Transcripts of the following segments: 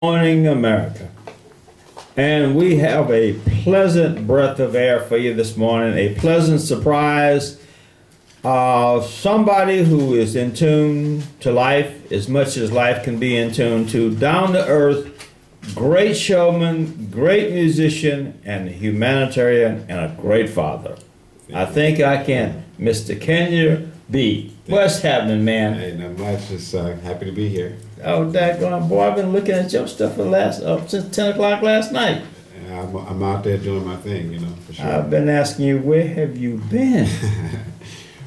Morning, America. And we have a pleasant breath of air for you this morning, a pleasant surprise of somebody who is in tune to life as much as life can be in tune to, down to earth, great showman, great musician, and humanitarian, and a great father. I think I can. Mr. Kenya B. What's happening, man? Hey, not much. Just happy to be here. Oh, daggone boy, I've been looking at your stuff for since 10 o'clock last night. I'm out there doing my thing, you know, for sure. I've been asking you, where have you been?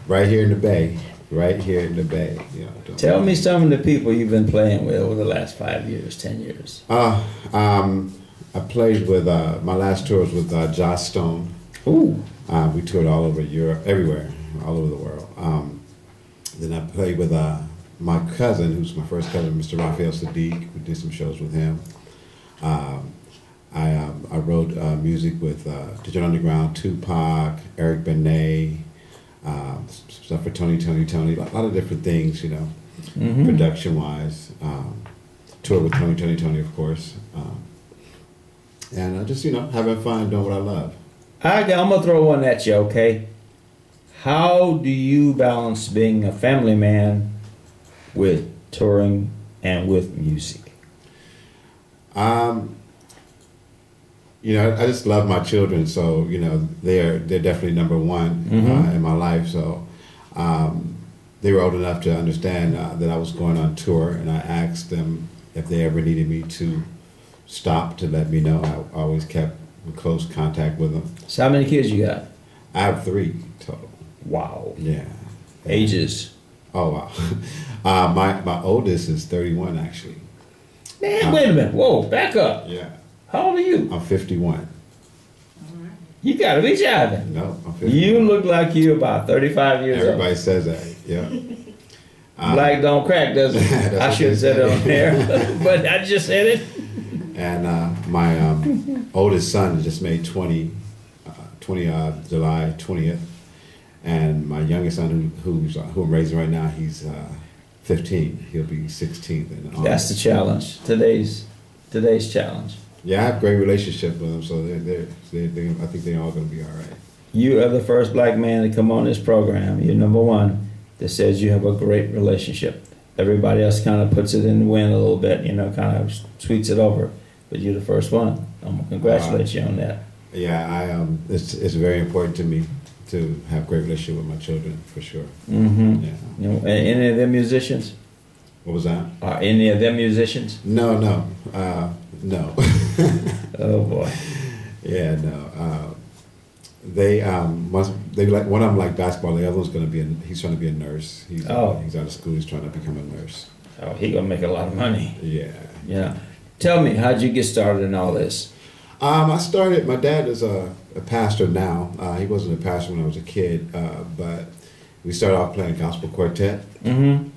Right here in the Bay. Right here in the Bay. You know, Tell me some of the people you've been playing with over the last 5 years, 10 years. I played with, my last tour was with Joss Stone. Ooh. We toured all over Europe, everywhere, all over the world. Then I played with my cousin, who's my first cousin, Mr. Raphael Sadiq. We did some shows with him. I wrote music with Digital Underground, Tupac, Eric Benet, stuff for Toni, a lot of different things, you know, production-wise. Toured with Toni, of course. And just, you know, having fun, doing what I love. I'm going to throw one at you, okay? How do you balance being a family man with touring and with music? You know, I just love my children, so you know they're definitely number one in my life. So they were old enough to understand that I was going on tour, and I asked them if they ever needed me to stop to let me know. I always kept in close contact with them. So how many kids you got? I have 3 total. Wow. Yeah. Ages? Oh wow. My oldest is 31 actually. Man, wait a minute. Whoa, back up. Yeah. How old are you? I'm 51. You gotta be jiving. No, I'm 51. You look like you're about 35 years Everybody old. says that, yeah. Black don't crack, does it? I should have said it on there, but I just said it. And my oldest son just made 20 July 20th. And my youngest son, who I'm raising right now, he's 15. He'll be 16th in August. That's the challenge. Today's challenge. Yeah, I have a great relationship with them, so I think they're all going to be all right. You are the first black man to come on this program. You're number one that says you have a great relationship. Everybody else kind of puts it in the wind a little bit, you know, kind of sweets it over. But you're the first one. I'm going to congratulate you on that. Yeah, it's very important to me to have a great relationship with my children, for sure. Mm-hmm. Yeah. You know, any of them musicians? What was that? Are any of them musicians? No. No. Oh boy. Yeah, no. They like, one of them like basketball. The other one's going to be he's trying to be a nurse. He's out of school. He's trying to become a nurse. Oh, he gonna make a lot of money. Yeah. Yeah. Tell me, how'd you get started in all this? I started. My dad is a pastor now. He wasn't a pastor when I was a kid, but we started off playing gospel quartet, and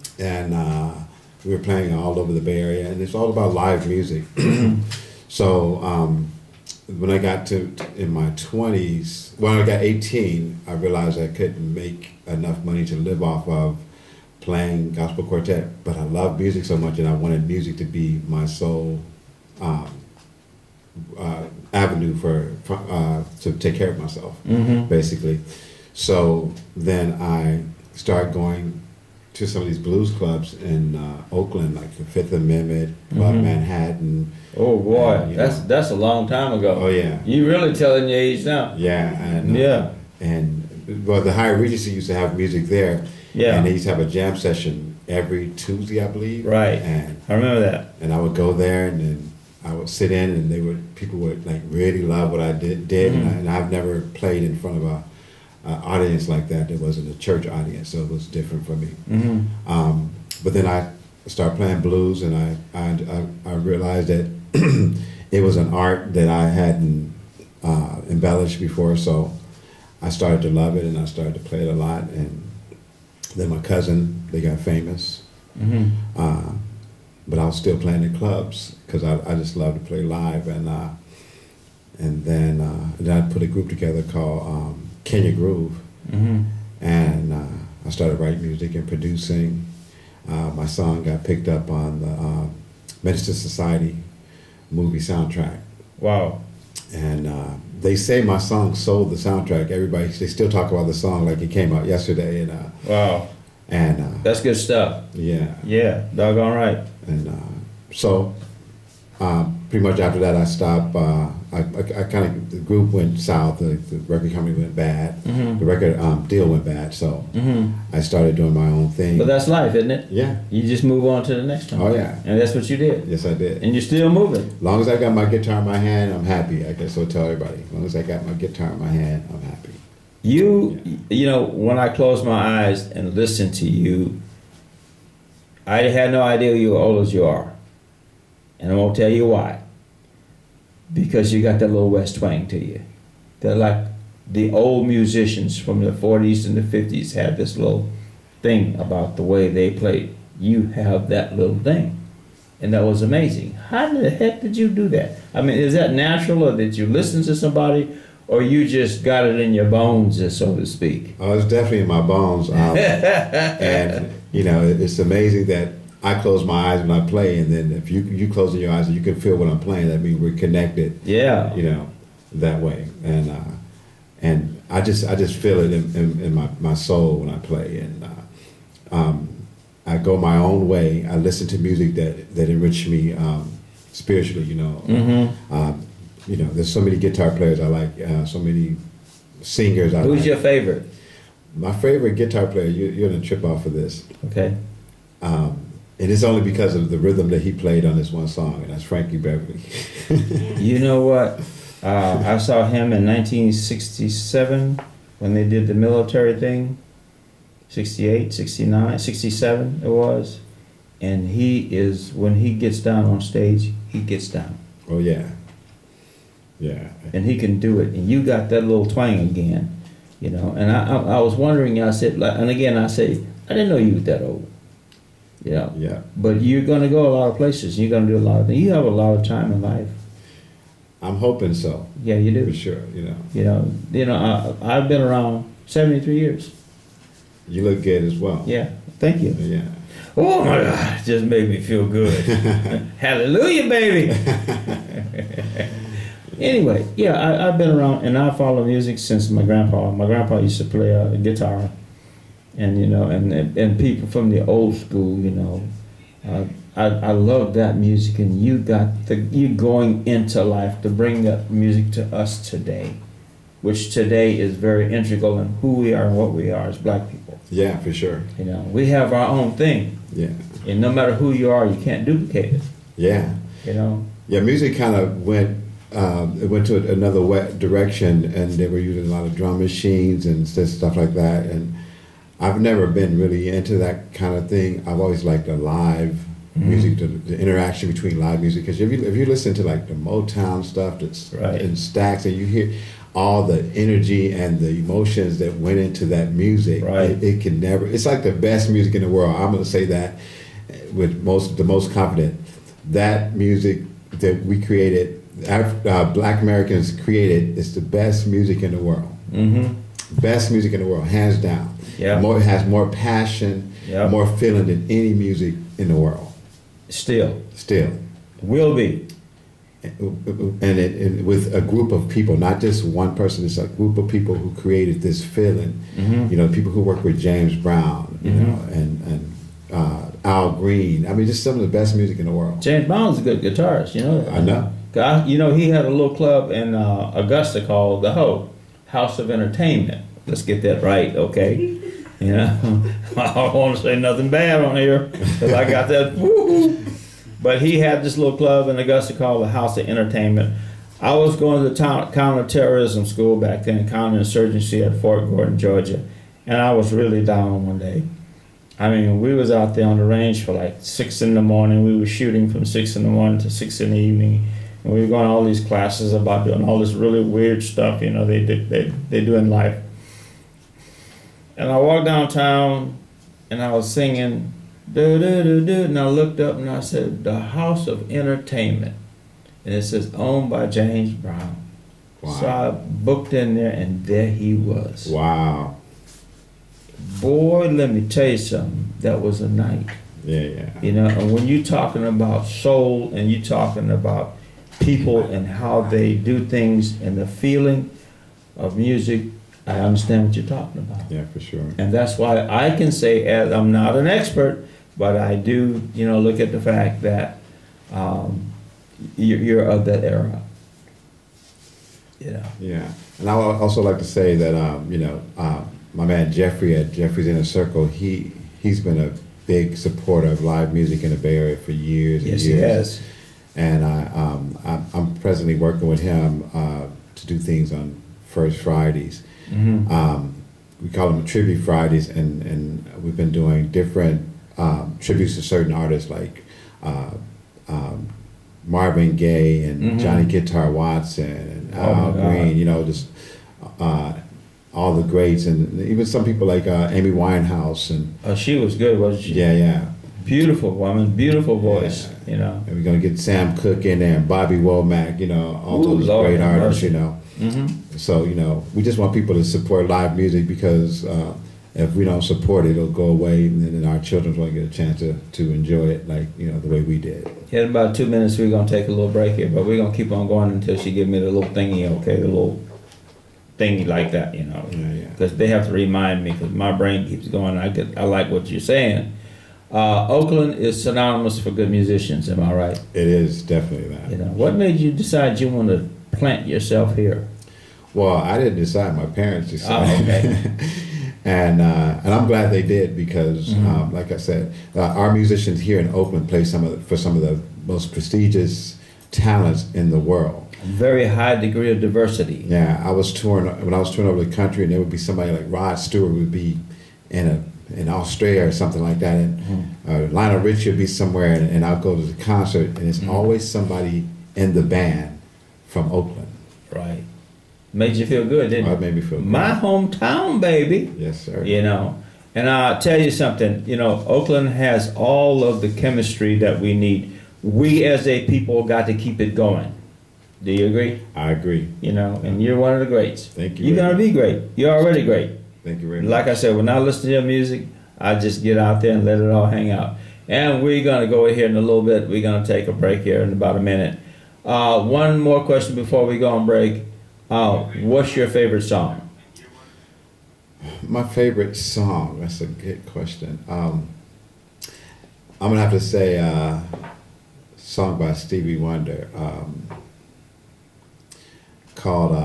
we were playing all over the Bay Area, and it's all about live music. So when I got in my 20s, when I got 18, I realized I couldn't make enough money to live off of playing gospel quartet, but I love music so much, and I wanted music to be my sole avenue to take care of myself, basically. So then I started going to some of these blues clubs in Oakland, like the Fifth Amendment, Club Manhattan. Oh boy, and, that's a long time ago. Oh yeah. You really telling your age now. Yeah, and well, the Higher Regency used to have music there. Yeah. And they used to have a jam session every Tuesday, I believe. Right. And I remember that. And I would go there, and then I would sit in, and people would like really love what I did, and I've never played in front of an audience like that. It wasn't a church audience, so it was different for me. But then I started playing blues, and I realized that it was an art that I hadn't embellished before, so I started to love it, and I started to play it a lot. And then my cousin, they got famous, but I was still playing in clubs because I just love to play live. And then I put a group together called Kenya Gruv, and I started writing music and producing. My song got picked up on the Menace II Society movie soundtrack. Wow. And they say my song sold the soundtrack. Everybody, they still talk about the song like it came out yesterday. And wow. And that's good stuff. Yeah. Yeah, doggone right. And so pretty much after that, I stopped. I kind of, the group went south. The record company went bad. Mm-hmm. The record deal went bad. So I started doing my own thing. But that's life, isn't it? Yeah. You just move on to the next one. Oh yeah. And that's what you did. Yes, I did. And you're still moving. As long as I got my guitar in my hand, I'm happy. I guess I'll tell everybody. As long as I got my guitar in my hand, I'm happy. You know, when I close my eyes and listen to you, I had no idea you were old as you are. And I won't tell you why. Because you got that little West twang to you. They're like the old musicians from the 40s and the 50s had this little thing about the way they played. You have that little thing. And that was amazing. How the heck did you do that? I mean, is that natural, or did you listen to somebody, or you just got it in your bones, so to speak? Oh, it's definitely in my bones. And, you know, it's amazing that I close my eyes when I play, and then if you closing your eyes and you can feel what I'm playing, that means we're connected. Yeah. You know, that way. And I just feel it in my soul when I play. And I go my own way. I listen to music that enrich me spiritually, you know. Mm-hmm. You know, there's so many guitar players I like, so many singers I like. Who's your favorite? My favorite guitar player, you're going to trip off of this. Okay. And it's only because of the rhythm that he played on this one song, and that's Frankie Beverly. You know what? I saw him in 1967 when they did the military thing. 68, 69, 67 it was. And he is, when he gets down on stage, he gets down. Oh, yeah. Yeah. And he can do it. And you got that little twang again, you know. And I was wondering, I said, and again, I say, I didn't know you were that old. You know? Yeah. But you're going to go a lot of places. You're going to do a lot of things. You have a lot of time in life. I'm hoping so. Yeah, you do. For sure, you know. You know, I've been around 73 years. You look good as well. Yeah, thank you. Yeah. Oh my God, it just made me feel good. Hallelujah, baby. Anyway, yeah, I've been around, and I follow music since my grandpa. My grandpa used to play a guitar, and you know, and people from the old school, you know. I love that music, and you going into life to bring that music to us today, which today is very integral in who we are and what we are as black people. Yeah, for sure. You know, we have our own thing. Yeah. And no matter who you are, you can't duplicate it. Yeah. You know. Yeah, music kind of went to another direction, and they were using a lot of drum machines and stuff like that. And I've never been really into that kind of thing. I've always liked the live music, the interaction between live music. Because if you listen to like the Motown stuff that's in stacks, and you hear all the energy and the emotions that went into that music, it can never. It's like the best music in the world. I'm going to say that with the most confident. That music that we created, Black Americans created, is the best music in the world. Best music in the world, hands down. Yeah. It has more passion, more feeling than any music in the world. Still. Will be. And with a group of people, not just one person. It's a group of people who created this feeling. You know, people who work with James Brown, you know, and Al Green. I mean, just some of the best music in the world. James Brown's a good guitarist, you know. I know. You know, he had a little club in Augusta called the House of Entertainment. Let's get that right, okay? You know, I don't want to say nothing bad on here because I got that. Woo-hoo. But he had this little club in Augusta called the House of Entertainment. I was going to the counterterrorism school back then, counterinsurgency at Fort Gordon, Georgia, and I was really down one day. I mean, we was out there on the range for like 6 in the morning. We were shooting from 6 in the morning to 6 in the evening. And we were going to all these classes about doing all this really weird stuff, you know, they do in life. And I walked downtown, and I was singing, and I looked up and I said, the House of Entertainment. And it says, owned by James Brown. Wow. So I booked in there, and there he was. Wow. Boy, let me tell you something. That was a night. Yeah. You know, and when you're talking about soul and you're talking about people and how they do things and the feeling of music, I understand what you're talking about. Yeah, for sure. And that's why I can say, as I'm not an expert, but I do, look at the fact that you're of that era. Yeah, and I would also like to say that my man Jeffrey at Jeffrey's Inner Circle, he's been a big supporter of live music in the Bay Area for years and years. Yes, he has. And I'm presently working with him to do things on First Fridays. Mm-hmm. We call them Tribute Fridays, and we've been doing different tributes to certain artists like Marvin Gaye and mm-hmm. Johnny Guitar Watson and Al Green, just all the greats, and even some people like Amy Winehouse. And she was good, wasn't she? Yeah. Beautiful woman, beautiful voice, And we're going to get Sam Cooke in there and Bobby Womack, all those great artists, Mm-hmm. So, we just want people to support live music because if we don't support it, it'll go away, and then our children won't get a chance to enjoy it like, the way we did. In about 2 minutes, we're going to take a little break here, but we're going to keep on going until she give me the little thingy, okay, the little thingy like that, Because they have to remind me, because my brain keeps going. I like what you're saying. Oakland is synonymous for good musicians, am I right? It is definitely that. What made you decide you want to plant yourself here? Well, I didn't decide. My parents decided. Oh, okay. And I'm glad they did because, mm-hmm. like I said, our musicians here in Oakland play some of the most prestigious talents in the world. Very high degree of diversity. Yeah, when I was touring over the country, and there would be somebody like Rod Stewart would be in Australia or something like that, and mm-hmm. Lionel Richie would be somewhere, and I'll go to the concert, and it's mm-hmm. always somebody in the band from Oakland. Right. Made you feel good, didn't it? It made me feel good. My hometown, baby. Yes, sir. And I'll tell you something, Oakland has all of the chemistry that we need. We as a people got to keep it going. Do you agree? I agree. And you're one of the greats. Thank you. You're going to be great. You're already great. Thank you very much. Like I said, when I listen to your music, I just get out there and let it all hang out. And we're going to go here in a little bit. We're going to take a break here in about a minute. One more question before we go on break. What's your favorite song? My favorite song? That's a good question. I'm going to have to say a song by Stevie Wonder called...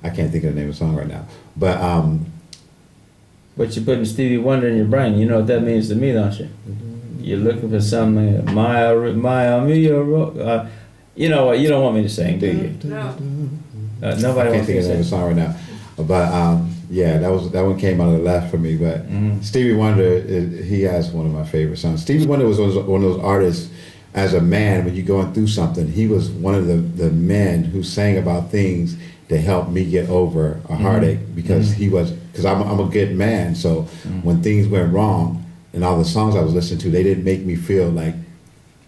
I can't think of the name of the song right now. But you're putting Stevie Wonder in your brain. You know what that means to me, don't you? You're looking for something. You know what? You don't want me to sing, do you? No. Nobody wants me to sing. I can't think of the name of the song right now. But yeah, that one came out of the left for me. But mm-hmm. Stevie Wonder, he has one of my favorite songs. Stevie Wonder was one of those artists. As a man, when you're going through something, he was one of the men who sang about things that helped me get over a heartache because mm-hmm. I'm a good man. So mm-hmm. when things went wrong and all the songs I was listening to, they didn't make me feel like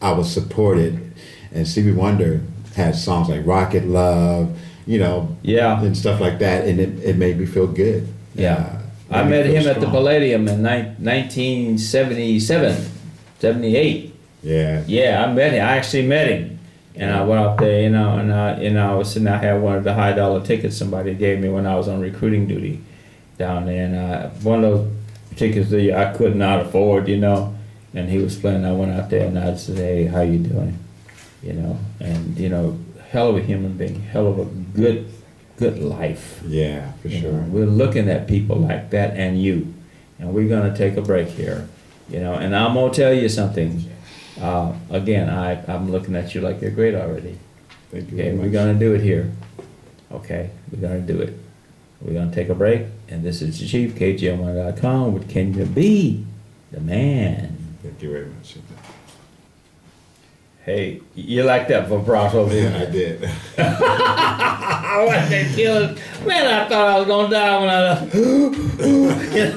I was supported. And Stevie Wonder had songs like Rocket Love, and stuff like that, and it made me feel good. Yeah. I met him at the Palladium in 1977, 78. Yeah, I met him. I actually met him, and I went up there, and I was sitting. I had one of the high dollar tickets somebody gave me when I was on recruiting duty down there, and one of those tickets that I could not afford, And he was playing. I went out there and I said, "Hey, how you doing?" And hell of a human being, hell of a good life. Yeah, for sure. We're looking at people like that, and we're gonna take a break here, And I'm gonna tell you something. Again, I'm looking at you like you're great already. Thank you. Okay, we're gonna do it here. Okay, we're gonna do it. We're gonna take a break, and this is the Chief, KGM1.com with Kenya B, the man. Thank you very much. Hey, you like that vibrato? Yeah, I did. I want to kill it. Man, I thought I was gonna die when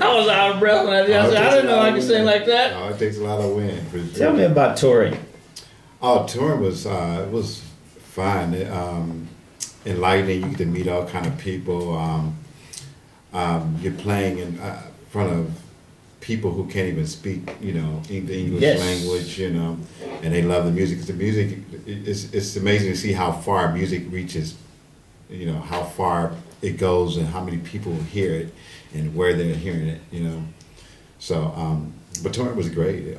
I was out of breath when I did. I didn't know I could sing like that. Oh, it takes a lot of wind. For sure. Tell me about touring. Oh, touring was it was fun. Enlightening. You get to meet all kind of people. You're playing in front of people who can't even speak, the English language, and they love the music. 'Cause the music, it's amazing to see how far music reaches, you know, how far it goes and how many people hear it and where they're hearing it, you know. So, but Toni was great.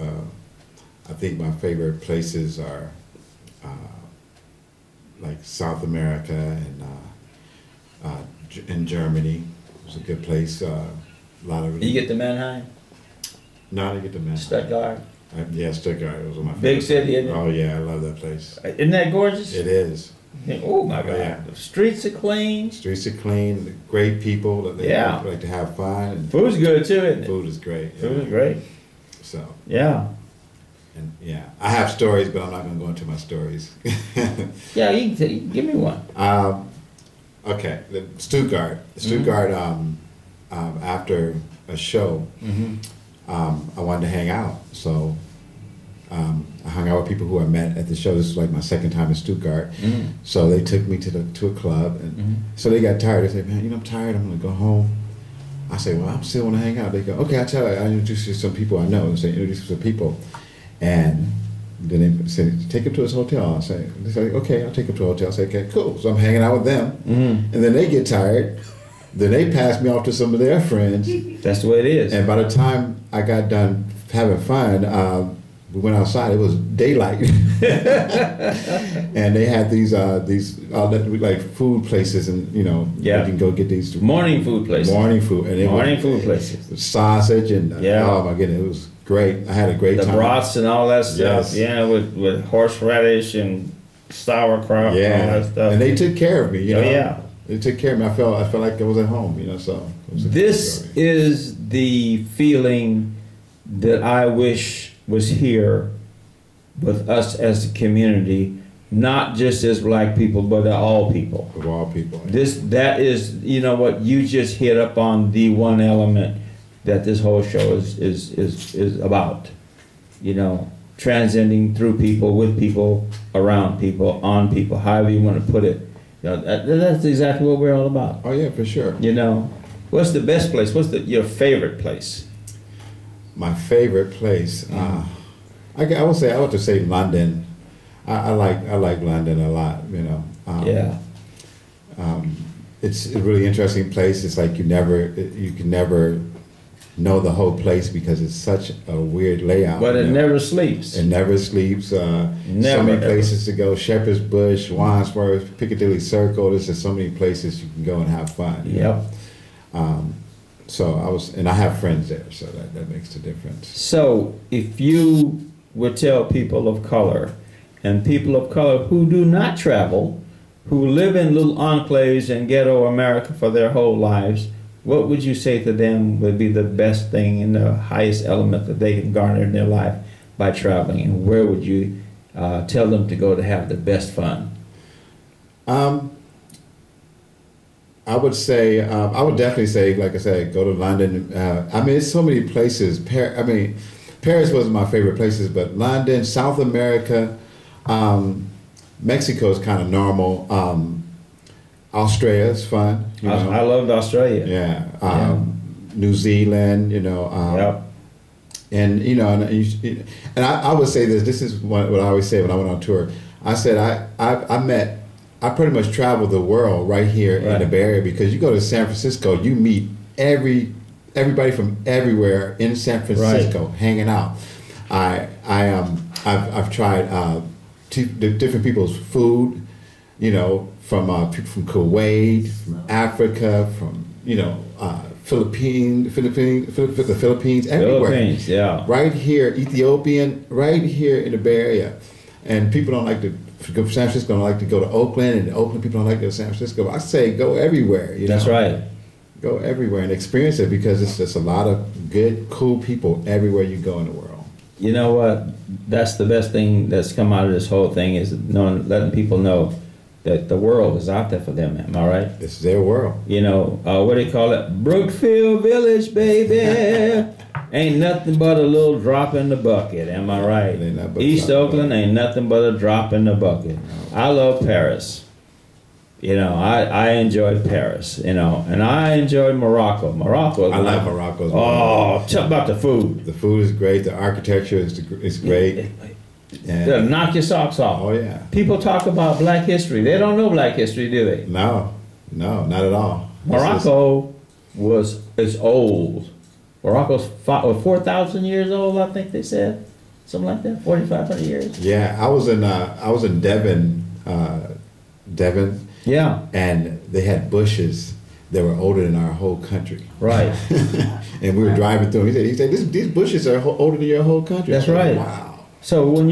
I think my favorite places are like South America and in Germany. It was a good place. A lot of. You get to Mannheim? No, I didn't get to Mannheim. Stuttgart? Yeah, Stuttgart. It was one of my big favorite city, isn't it? Oh yeah, I love that place. Isn't that gorgeous? It is. Oh my God! Yeah. The streets are clean. Streets are clean. Great people that they like to have fun. And food's good too, isn't it? Food is great. Food is great. So yeah. And yeah, I have stories, but I'm not going to go into my stories. Yeah, you can give me one. Okay, Stuttgart. Stuttgart. After a show, I wanted to hang out, so I hung out with people who I met at the show. This was like my second time in Stuttgart, so they took me to a club, and so they got tired. They said, "Man, you know, I'm tired. I'm going to go home." I say, "Well, I still want to hang out." They go, "Okay, I introduce you to some people I know." So I introduce you to some people, and then they said, "Take him to his hotel." They say, "Okay, I'll take him to a hotel." I say, "Okay, cool." So I'm hanging out with them, and then they get tired. Then they passed me off to some of their friends. That's the way it is. And by the time I got done having fun, we went outside. It was daylight, and they had these like food places, and you know, you can go get these morning food places. Morning food, and morning food places. Sausage and oh my goodness, it was great. I had a great time. The brats and all that stuff. Yes. Yeah, with horseradish and sauerkraut. Yeah, and all that stuff. And they took care of me. You know? Yeah. They took care of me. I felt like I was at home, you know. So this is the feeling that I wish was here with us as a community, not just as black people, but all people. Of all people. Yeah. That is, you know what, you just hit up on the one element that this whole show is about. You know, transcending through people, with people, around people, on people, however you want to put it. You know, that's exactly what we're all about. Oh yeah, for sure. You know, what's the best place? What's your favorite place? My favorite place, I would say London. I like London a lot. You know. It's a really interesting place. It's like you can never know the whole place because it's such a weird layout. But it never sleeps. It never sleeps. So many places to go: Shepherd's Bush, Wandsworth, Piccadilly Circle. There's just so many places you can go and have fun. Yep. So I have friends there, so that makes the difference. So if you would tell people of color, and people of color who do not travel, who live in little enclaves in ghetto America for their whole lives, what would you say to them would be the best thing and the highest element that they can garner in their life by traveling? And where would you tell them to go to have the best fun? I would definitely say, like I said, go to London. I mean, it's so many places. Paris wasn't my favorite places, but London, South America, Mexico is kind of normal. Australia is fun. You know? I loved Australia. Yeah. New Zealand, you know. And you know, and I would say this. This is what I always say when I went on tour. I said I pretty much traveled the world right here in the Bay Area, because you go to San Francisco, you meet everybody from everywhere in San Francisco hanging out. I've tried different people's food, you know, from people from Kuwait, from Africa, from the Philippines, everywhere. Philippines, yeah. Right here, Ethiopian, right here in the Bay Area, and people don't like to go to San Francisco. Don't like to go to Oakland, and Oakland people don't like to go to San Francisco. I say go everywhere. You know? That's right. Go everywhere and experience it, because it's just a lot of good, cool people everywhere you go in the world. You know what? That's the best thing that's come out of this whole thing, is letting people know that the world is out there for them. Am I right? It's their world. You know, what do they call it? Brookfield Village, baby. Ain't nothing but a little drop in the bucket. Am I right? East Oakland ain't nothing but a drop in the bucket. I love Paris. You know, I enjoyed Paris, you know, and I enjoyed Morocco. I like Morocco as well. Oh, tell about the food. The food is great. The architecture is great. They'll knock your socks off. Oh yeah. People talk about black history. They don't know black history, do they? No, not at all. Morocco is old. Morocco's 4,000 years old, I think they said. Something like that, 4,500 years. Yeah, I was in Devon, Yeah. and they had bushes that were older than our whole country. Right. And we were driving through. He said, these bushes are older than your whole country. That's right. Wow. So when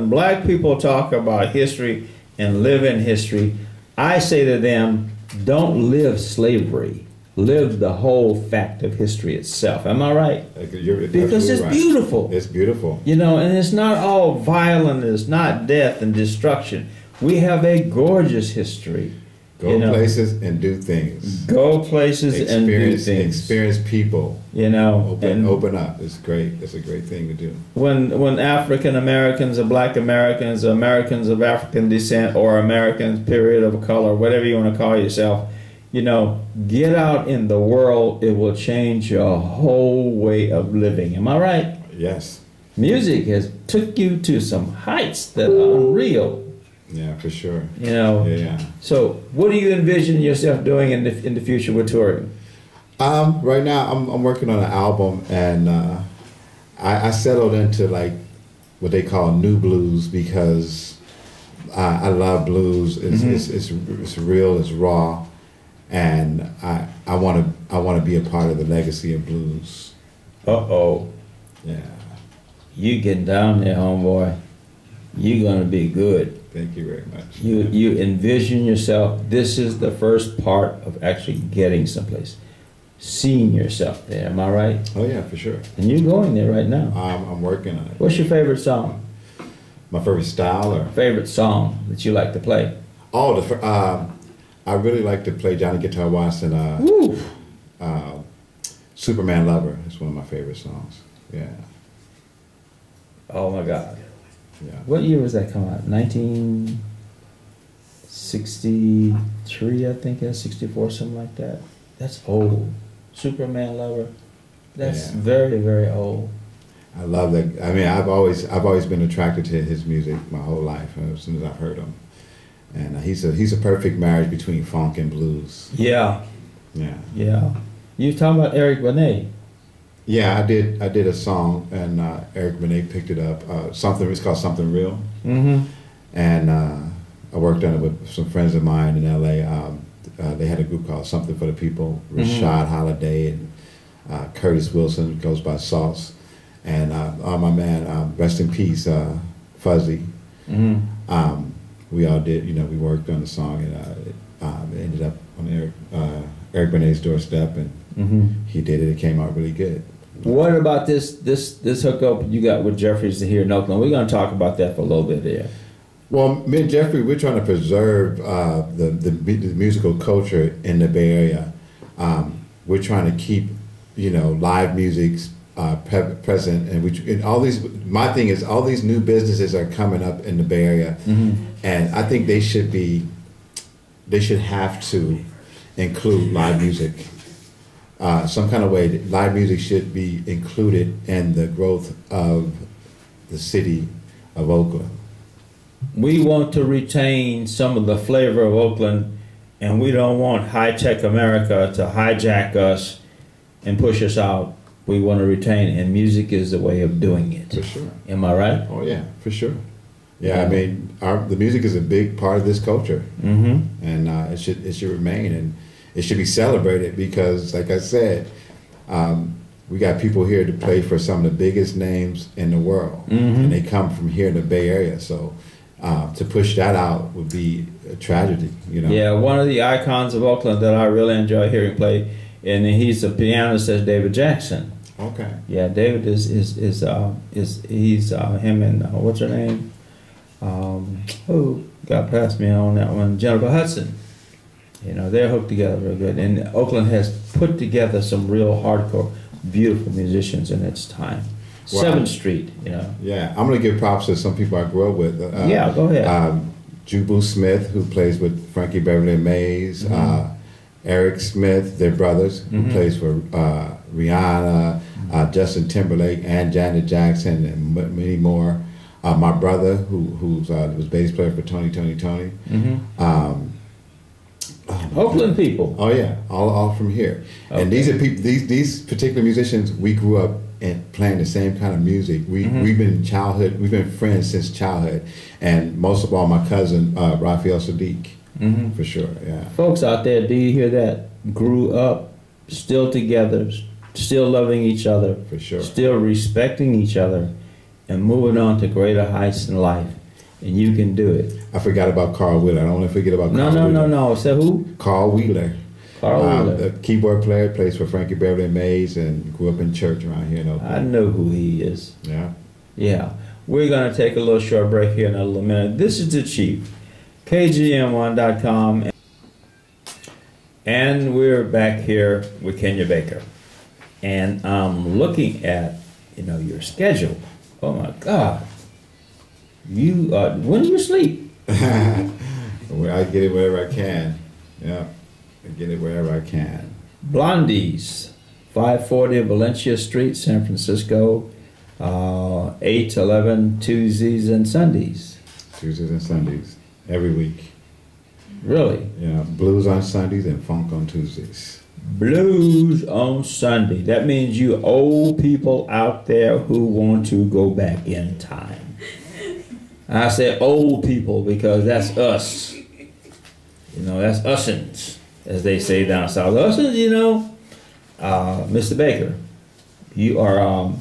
black people talk about history and live in history, I say to them, don't live slavery. Live the whole fact of history itself. Am I right? Because it's beautiful. It's beautiful. You know, and it's not all violent. It's not death and destruction. We have a gorgeous history. Go places and do things. Go places and do things. Experience people. You know, open up. It's great. It's a great thing to do. When African Americans or Black Americans or Americans of African descent or Americans, period, of color, whatever you want to call yourself, you know, get out in the world. It will change your whole way of living. Am I right? Yes. Music has took you to some heights that are unreal. Yeah, for sure. You know. Yeah. So, what do you envision yourself doing in the future with touring? Right now, I'm working on an album, and I settled into like what they call new blues because I love blues. It's real. It's raw, and I want to be a part of the legacy of blues. Uh-oh. Yeah. You getting down there, homeboy. You're gonna be good. Thank you very much. You envision yourself. This is the first part of actually getting someplace, seeing yourself there. Am I right? Oh yeah, for sure. And you're going there right now. I'm working on it. What's your favorite song? My favorite style or favorite song that you like to play? Oh, I really like to play Johnny Guitar Watson. Superman Lover is one of my favorite songs. Yeah. Oh my God. Yeah. What year was that come out? 1963, I think, 64, something like that. That's old. Superman Lover. That's very, very old. I love that. I mean, I've always been attracted to his music my whole life as soon as I've heard him, and he's a perfect marriage between funk and blues. Yeah. Yeah. Yeah. You talking about Eric Benet? Yeah, I did a song, and Eric Benet picked it up. Something, it's called Something Real. Mm-hmm. And I worked on it with some friends of mine in L.A. They had a group called Something for the People. Rashad Holiday and Curtis Wilson goes by Sauce, and my man, rest in peace, Fuzzy. Mm-hmm. We all did, we worked on the song, and it ended up on Eric Benet's doorstep, and he did it. It came out really good. What about this hookup you got with Jeffries here in Oakland? We're going to talk about that for a little bit there. Well, me and Jeffrey, we're trying to preserve the musical culture in the Bay Area. We're trying to keep, live music present, and all these. My thing is, all these new businesses are coming up in the Bay Area, and I think they should have to include live music. Some kind of way, live music should be included in the growth of the city of Oakland. We want to retain some of the flavor of Oakland, and we don't want high-tech America to hijack us and push us out. We want to retain it, and music is the way of doing it. For sure. Am I right? Oh yeah, for sure. Yeah, I mean, the music is a big part of this culture, and it should remain, and it should be celebrated because, like I said, we got people here to play for some of the biggest names in the world, and they come from here in the Bay Area. So to push that out would be a tragedy, Yeah, one of the icons of Oakland that I really enjoy hearing play, and he's a pianist, is David Jackson. Okay. Yeah, David is him and what's her name? Who got past me on that one? Jennifer Hudson. They're hooked together real good. And Oakland has put together some real hardcore, beautiful musicians in its time. Well, 7th Street, Yeah, I'm going to give props to some people I grew up with. Yeah, go ahead. Jubu Smith, who plays with Frankie Beverly and Mays. Eric Smith, their brothers, who plays for Rihanna, Justin Timberlake, and Janet Jackson, and many more. My brother, who's was bass player for Toni. Oakland people. Oh yeah, all from here. Okay. And these are people. These particular musicians, we grew up and playing the same kind of music. We've been friends since childhood, and most of all, my cousin Raphael Sadiq, for sure. Yeah. Folks out there, do you hear that? Grew up, still together, still loving each other, for sure, still respecting each other, and moving on to greater heights in life. And you can do it. I forgot about Carl Wheeler. I don't want to forget about Carl Wheeler. No. So who? Carl Wheeler. Carl Wheeler. The keyboard player, plays for Frankie Beverly and Mays, and grew up in church around here in Oakland. I know who he is. Yeah. Yeah. We're going to take a little short break here in a little minute. This is the Chief, KGM1.com. And we're back here with Kenya Baker. And I'm looking at, your schedule. Oh my God. When do you sleep? I get it wherever I can. Yeah. I get it wherever I can. Blondies, 540 Valencia Street, San Francisco, 8 to 11 Tuesdays and Sundays. Tuesdays and Sundays, every week. Really? Yeah, blues on Sundays and funk on Tuesdays. Blues on Sunday. That means you old people out there who want to go back in time. I say old people because that's us. That's usins, as they say down south. Usins, Mr. Baker, you are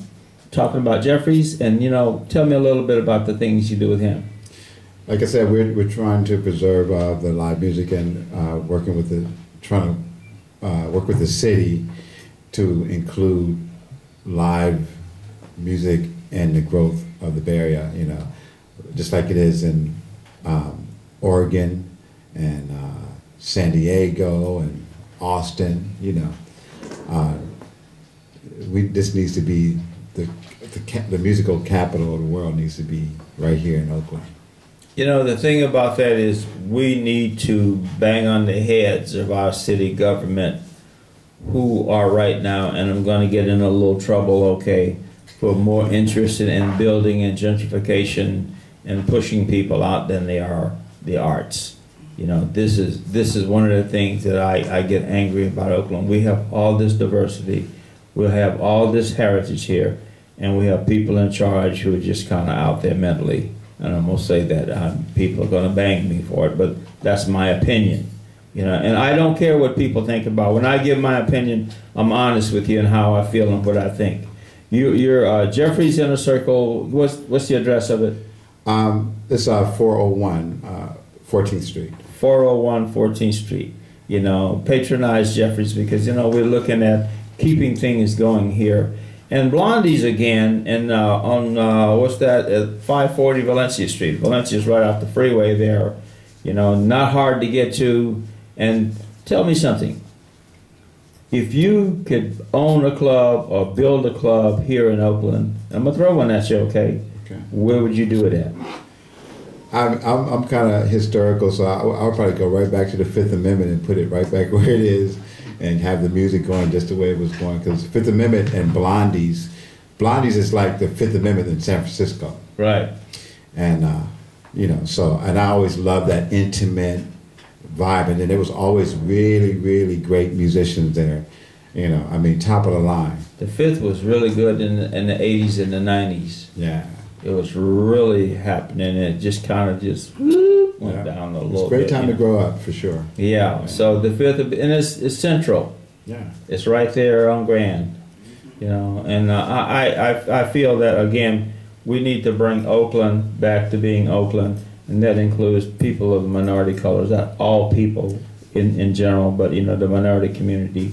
talking about Jeffries, and tell me a little bit about the things you do with him. Like I said, we're trying to preserve the live music and work with the city to include live music and the growth of the Bay Area. Just like it is in Oregon and San Diego and Austin. This needs to be the musical capital of the world. Needs to be right here in Oakland. The thing about that is we need to bang on the heads of our city government, who are right now, and I'm going to get in a little trouble, okay, for more interested in building and gentrification and pushing people out than they are the arts. This is one of the things that I get angry about Oakland. We have all this diversity, we have all this heritage here, and we have people in charge who are just kind of out there mentally. And I'm going to say that people are going to bang me for it, but that's my opinion. And I don't care what people think about. When I give my opinion, I'm honest with you and how I feel and what I think. You're Jeffries Inner Circle. What's the address of it? It's 401 14th Street. 401 14th Street. Patronize Jeffries because we're looking at keeping things going here. And Blondies again, and on what's that? 540 Valencia Street. Valencia's right off the freeway there. Not hard to get to. And tell me something. If you could own a club or build a club here in Oakland, I'm gonna throw one at you, okay? Where would you do it at? I'm kind of historical, so I'll probably go right back to the Fifth Amendment and put it right back where it is, and have the music going just the way it was going. Because Fifth Amendment and Blondies is like the Fifth Amendment in San Francisco. Right. And and I always loved that intimate vibe, and then there was always really, really great musicians there. Top of the line. The Fifth was really good in the 80s and the 90s. Yeah. It was really happening. It just kind of went down a little bit. It's a great time to grow up, for sure. Yeah. So the Fifth, and it's central. Yeah. It's right there on Grand. And I feel that, again, we need to bring Oakland back to being Oakland, and that includes people of minority colors, not all people in general, but the minority community.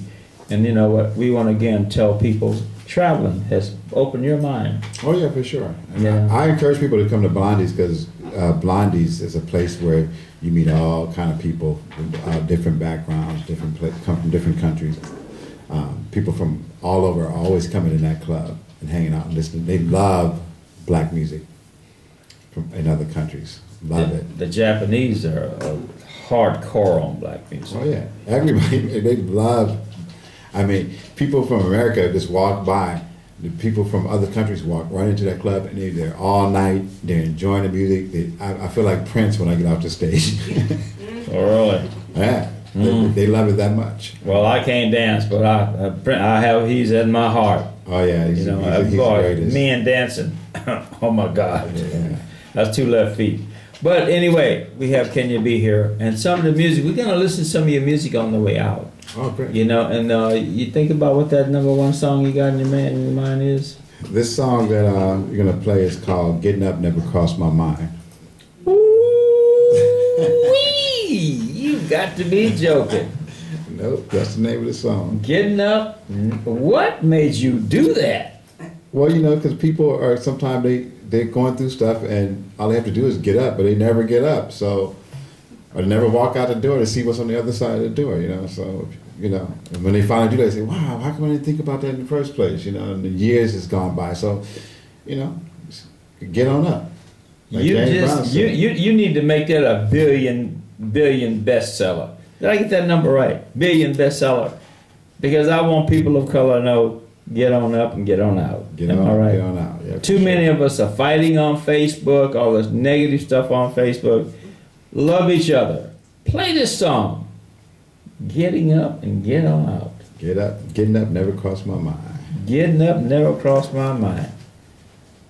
And what we want to again tell people, traveling has opened your mind. Oh yeah, for sure. Yeah. I encourage people to come to Blondies because Blondies is a place where you meet all kind of people with different backgrounds, come from different countries. People from all over are always coming in that club and hanging out and listening. They love black music in other countries. Love it. The Japanese are hardcore on black music. Oh yeah, everybody, they love. People from America just walk by the people from other countries walk right into that club, and they're there all night. They're enjoying the music. I feel like Prince when I get off the stage. Oh, really? Yeah, they love it that much. Well, I can't dance, but I have. He's in my heart. Oh yeah, he's he's boy, greatest. Me and dancing. Oh my God, Yeah. that's 2 left feet. But anyway, we have Kenya B here, and some of the music. We're gonna listen to some of your music on the way out. Oh, great. You know, and you think about what that #1 song you got in your mind is. This song that you're gonna play is called "Getting Up Never Crossed My Mind." Ooh-wee! You got to be joking. Nope, that's the name of the song. Getting up. What made you do that? Well, you know, because people are sometimes they're going through stuff, and all they have to do is get up, but they never get up. So, or they never walk out the door to see what's on the other side of the door. You know, so and when they finally do that, they say, "Wow, how come I didn't think about that in the first place?" You know, and the years has gone by. So, just get on up. Like you need to make that a billion bestseller. Did I get that number right? Billion bestseller. Because I want people of color to know, get on up and get on out. Get on out. Yeah, Too many of us are fighting on Facebook, all this negative stuff on Facebook. Love each other. Play this song. Getting up and get on out. Getting up never crossed my mind. Getting up never crossed my mind.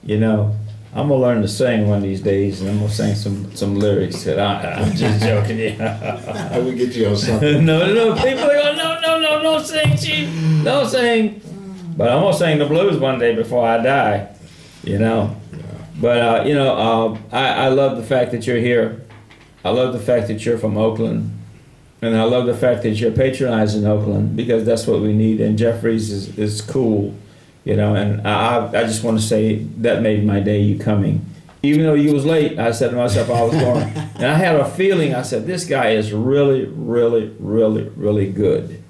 You know, I'm gonna learn to sing one of these days, and I'm gonna sing some lyrics. I'm just joking. Yeah. I will get you on something. No. People are going, no, don't sing, Chief. Don't sing. But I'm gonna sing the blues one day before I die. You know. Yeah. But I love the fact that you're here. I love the fact that you're from Oakland. And I love the fact that you're patronizing Oakland, because that's what we need. And Jeffries is cool, you know. And I just want to say that made my day, you coming. Even though you was late, I said to myself, I was going. And I had a feeling, I said, this guy is really, really, really, really good.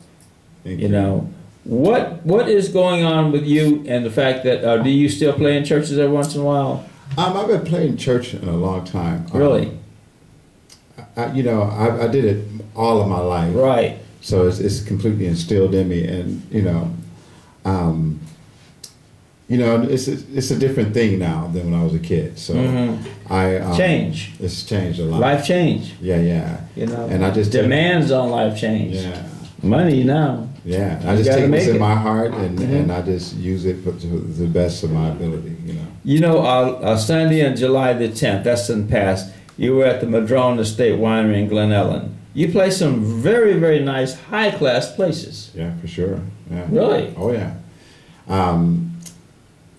Thank you know. What is going on with you and the fact that, do you still play in churches every once in a while? I've been playing church in a long time. Really? I did it all of my life. Right. So it's completely instilled in me, and it's a different thing now than when I was a kid. So change. It's changed a lot. Life change. Yeah. You know. And I just demands on life change. Yeah. Money now. Yeah. I just take what's in my heart, and I just use it to the best of my ability. You know. Sunday on July the 10th. That's in the past. You were at the Madrone Estate Winery in Glen Ellen. You play some very, very nice, high-class places. Yeah, for sure. Yeah. Really? Oh, yeah.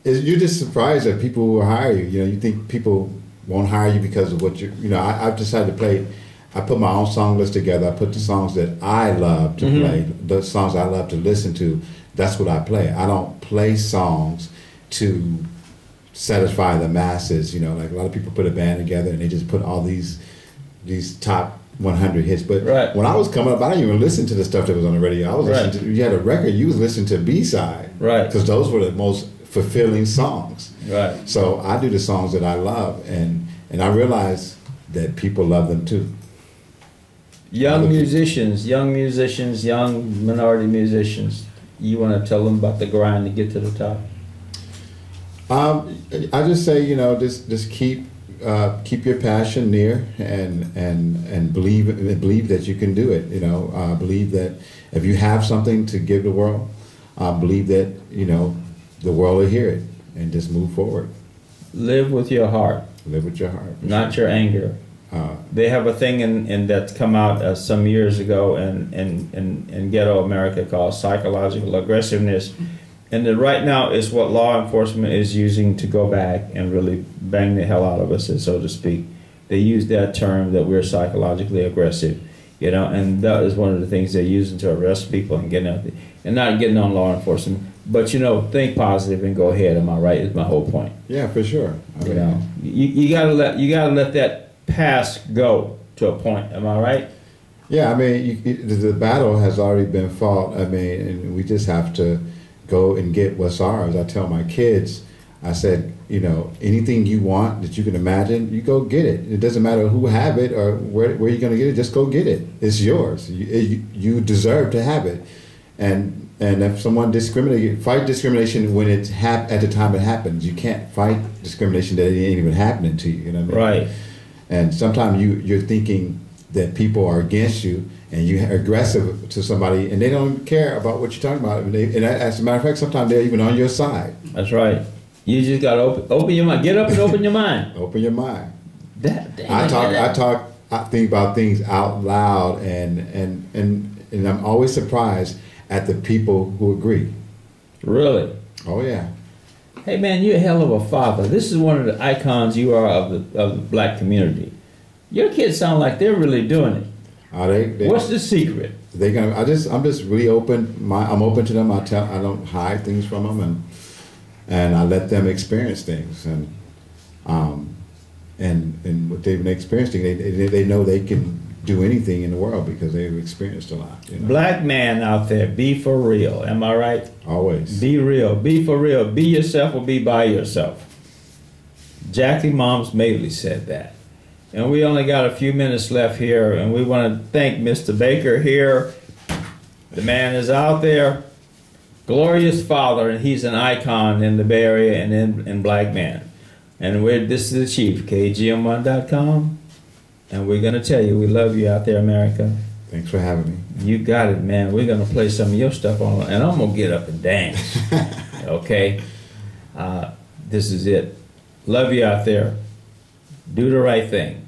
You're just surprised at people who hire you. You think people won't hire you because of what I've decided to play. I put my own song list together. I put the songs that I love to play, the songs I love to listen to. That's what I play. I don't play songs to satisfy the masses. Like a lot of people put a band together and they just put all these top 100 hits. But when I was coming up, I didn't even listen to the stuff that was on the radio. I was listening to, you had a record, you was listening to B-side. Right. Because those were the most fulfilling songs. Right. So I do the songs that I love, and I realize that people love them too. Young musicians, young minority musicians, you want to tell them about the grind to get to the top? I just say, just keep your passion near, and believe that you can do it. Believe that if you have something to give the world, believe that the world will hear it, and just move forward. Live with your heart. Live with your heart. Not your anger. They have a thing in that's come out some years ago in ghetto America called psychological aggressiveness. And then right now is what law enforcement is using to go back and really bang the hell out of us, so to speak. They use that term that we're psychologically aggressive, and that is one of the things they're using to arrest people and getting out there, and not getting on law enforcement. But think positive and go ahead. Am I right? Is my whole point. Yeah, for sure. You gotta let that past go to a point. Am I right? Yeah, the battle has already been fought. And we just have to go and get what's ours. I tell my kids, I said, anything you want that you can imagine, you go get it. It doesn't matter who have it or where you're going to get it. Just go get it. It's yours. You deserve to have it. And And if someone fight discrimination when it's at the time it happens. You can't fight discrimination that it ain't even happening to you. You know what I mean? Right. And sometimes you're thinking that people are against you, and you're aggressive to somebody, and they don't care about what you're talking about. And as a matter of fact, sometimes they're even on your side. That's right. You just got to open your mind. Get up and open your mind. Open your mind. I think about things out loud, and I'm always surprised at the people who agree. Really? Oh yeah. Hey man, you're a hell of a father. This is one of the icons you are of the black community. Your kids sound like they're really doing it. Are they? What's the secret? I'm just really open. I'm open to them. I don't hide things from them, and I let them experience things, and what they've been experiencing, they know they can do anything in the world because they've experienced a lot. You know? Black man out there, be for real. Am I right? Always. Be real. Be for real. Be yourself or be by yourself. Jackie Moms Mabley said that. And we only got a few minutes left here, and we want to thank Mr. Baker here. The man is out there, glorious father, and he's an icon in the Bay Area and in black man. And this is the Chief, KGM1.com, and we're going to tell you we love you out there, America. Thanks for having me. You got it, man. We're going to play some of your stuff on, and I'm going to get up and dance. Okay? This is it. Love you out there. Do the right thing.